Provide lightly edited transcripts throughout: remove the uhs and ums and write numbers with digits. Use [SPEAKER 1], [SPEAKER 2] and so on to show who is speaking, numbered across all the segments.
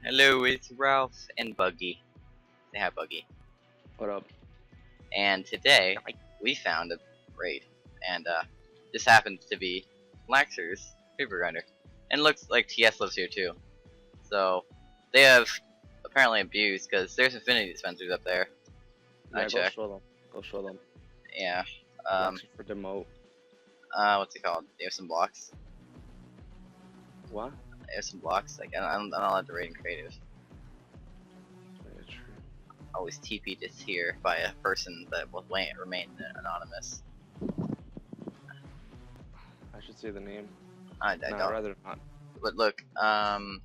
[SPEAKER 1] Hello, it's Ralph and Buggy. Say hi, Buggy.
[SPEAKER 2] What up?
[SPEAKER 1] And today we found a raid, and this happens to be Laxer8's paper grinder, and looks like TS lives here too. So they have apparently abused because there's infinity dispensers up there.
[SPEAKER 2] Yeah,
[SPEAKER 1] I
[SPEAKER 2] go
[SPEAKER 1] checked.
[SPEAKER 2] show them. Go show them.
[SPEAKER 1] Yeah.
[SPEAKER 2] For demote.
[SPEAKER 1] What's it called? They have some blocks.
[SPEAKER 2] What?
[SPEAKER 1] They have some blocks. Like I'm not allowed to raid in creative.
[SPEAKER 2] Yeah, true.
[SPEAKER 1] Always TP'd this here by a person that will remain anonymous.
[SPEAKER 2] I should say the name.
[SPEAKER 1] I
[SPEAKER 2] No,
[SPEAKER 1] don't.
[SPEAKER 2] I'd rather not.
[SPEAKER 1] But look, I'll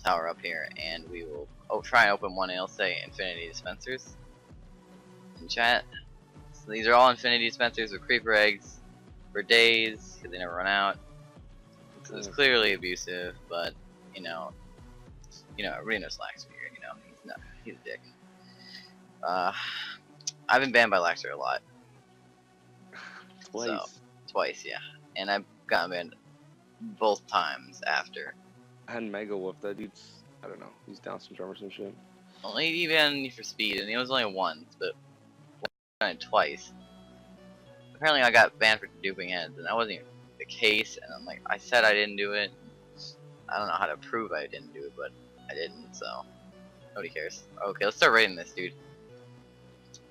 [SPEAKER 1] tower up here, and we will try and open one. It'll say infinity dispensers in chat. So these are all infinity dispensers with creeper eggs for days because they never run out. So it's clearly abusive, but you know, everybody knows Laxer here. He's a dick. I've been banned by Laxer a lot.
[SPEAKER 2] Twice.
[SPEAKER 1] So, twice, yeah, and I've gotten banned both times after.
[SPEAKER 2] I had Mega Wolf. That dude's, I don't know. He's Down syndrome or some shit.
[SPEAKER 1] Only he banned me for speed, and it was only once, but done it twice. Apparently, I got banned for duping heads, and that wasn't even the case. And I'm like, I said I didn't do it. I don't know how to prove I didn't do it, but I didn't. So nobody cares. Okay, let's start raiding this dude.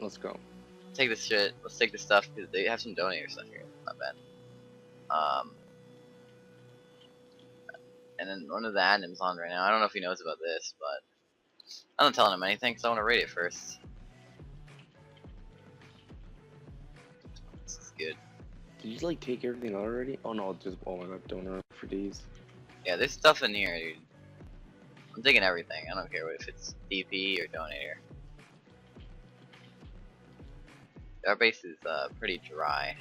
[SPEAKER 2] Let's go.
[SPEAKER 1] Take this shit. Let's take this stuff because they have some donator stuff here. Not bad. And then one of the admins on right now. I don't know if he knows about this, but I'm not telling him anything because I want to raid it first. This is good.
[SPEAKER 2] Did you like take everything out already? Oh no, just oh my god, donor for days.
[SPEAKER 1] Yeah, there's stuff in here, dude. I'm taking everything. I don't care if it's DP or donator. Our base is pretty dry.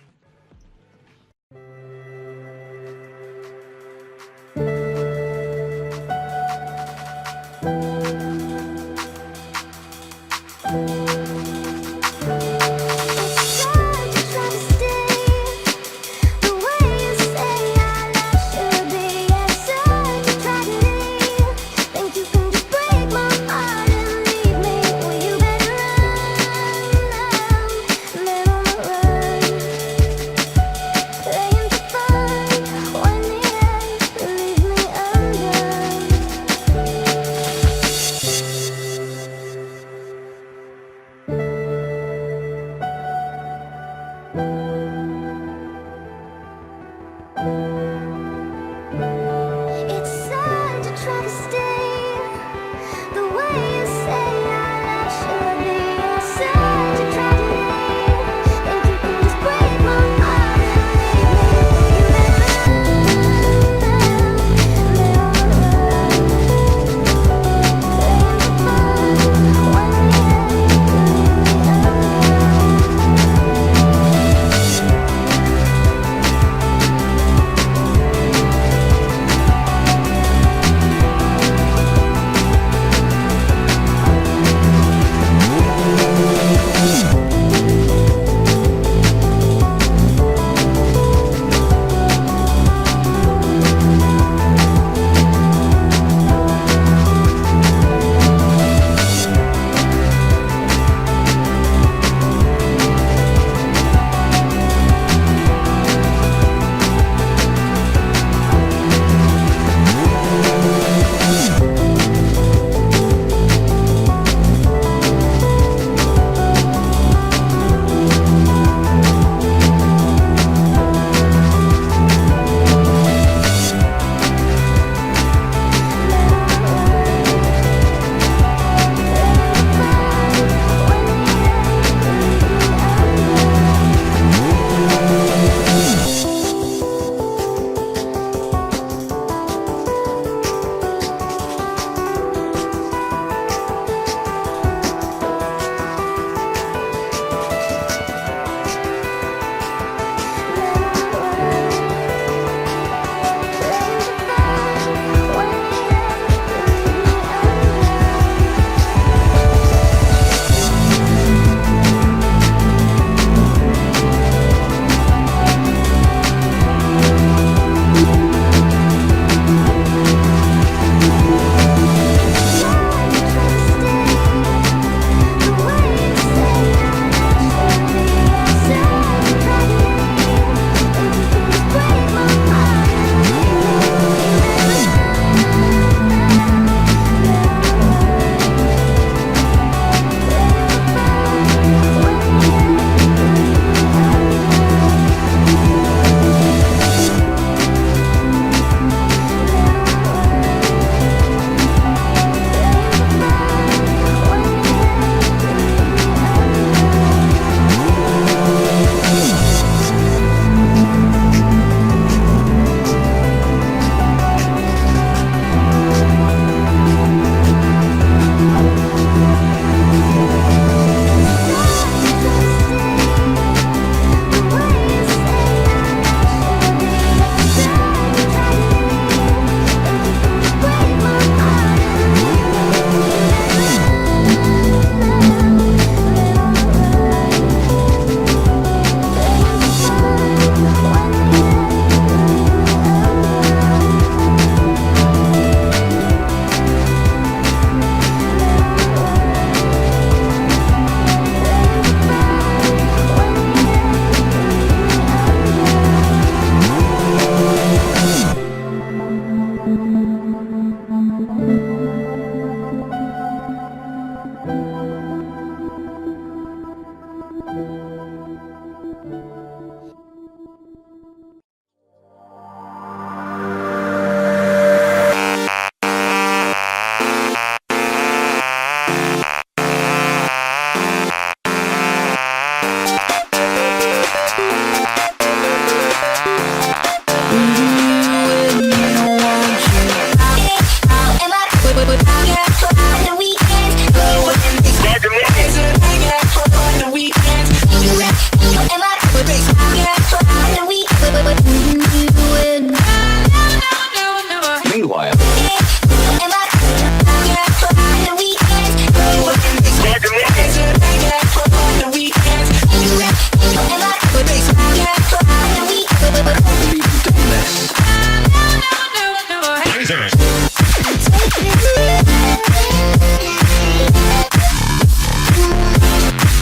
[SPEAKER 3] Dispensers.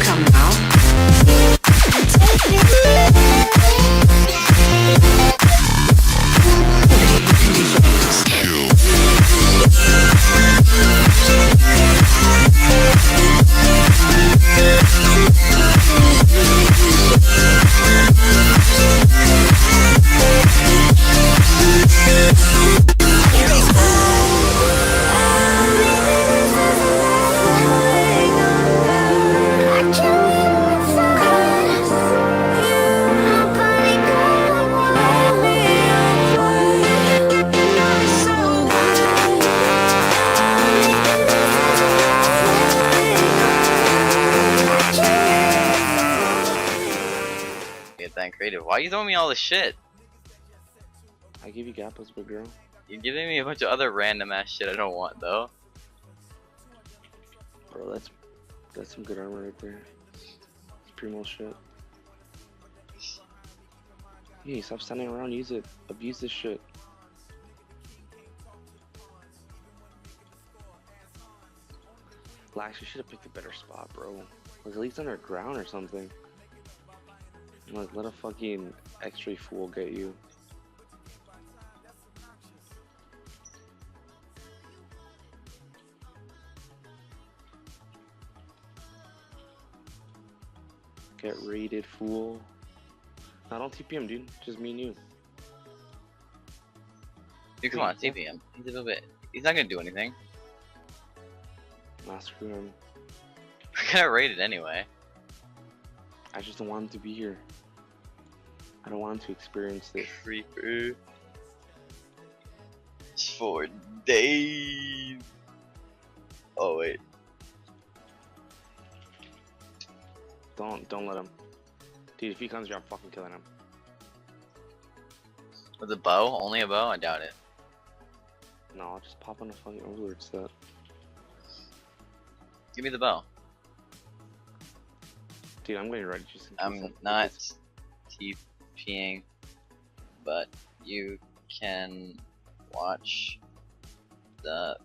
[SPEAKER 4] Come now.
[SPEAKER 1] Get that creative. Why are you throwing me all this shit?
[SPEAKER 2] I give you gapples, big girl.
[SPEAKER 1] You're giving me a bunch of other random ass shit I don't want though.
[SPEAKER 2] Bro, that's some good armor right there. It's primo shit. Hey, stop standing around, use it. Abuse this shit. Lax, you should have picked a better spot, bro. Like, at least underground or something. Like, let a fucking X-ray fool get you. Get raided, fool. Nah, don't TPM, dude. Just me and you.
[SPEAKER 1] Dude, come on, TP him. He's a little bit. He's not gonna do anything.
[SPEAKER 2] Nah, screw him.
[SPEAKER 1] We're gonna raid it anyway.
[SPEAKER 2] I just don't want him to be here. I don't want him to experience this.
[SPEAKER 1] Creeper. 4 days. Oh wait.
[SPEAKER 2] Don't let him. Dude, if he comes here, I'm fucking killing him.
[SPEAKER 1] With a bow? Only a bow? I doubt it.
[SPEAKER 2] No, I'll just pop on a fucking overlord set.
[SPEAKER 1] Give me the bow.
[SPEAKER 2] Dude, I'm getting ready just in case
[SPEAKER 1] I'm not TPing, but you can watch the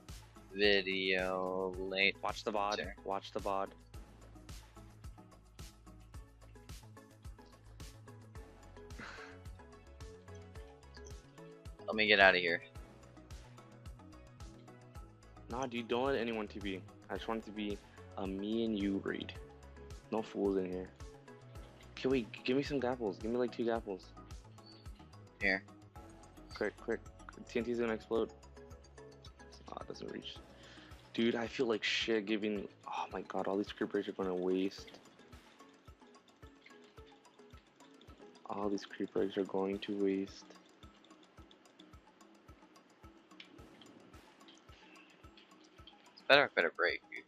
[SPEAKER 1] video later.
[SPEAKER 2] Watch the VOD. Watch the VOD.
[SPEAKER 1] Let me get out of here.
[SPEAKER 2] Nah, dude, don't let anyone TP. I just want it to be a me and you raid. No fools in here. Okay, wait, give me some gapples. Give me like 2 gapples.
[SPEAKER 1] Here.
[SPEAKER 2] Quick, quick. TNT's gonna explode. Oh, it doesn't reach. Dude, I feel like shit giving. Oh my god, all these creepers are gonna waste. All these creepers are going to waste.
[SPEAKER 1] Better break, dude.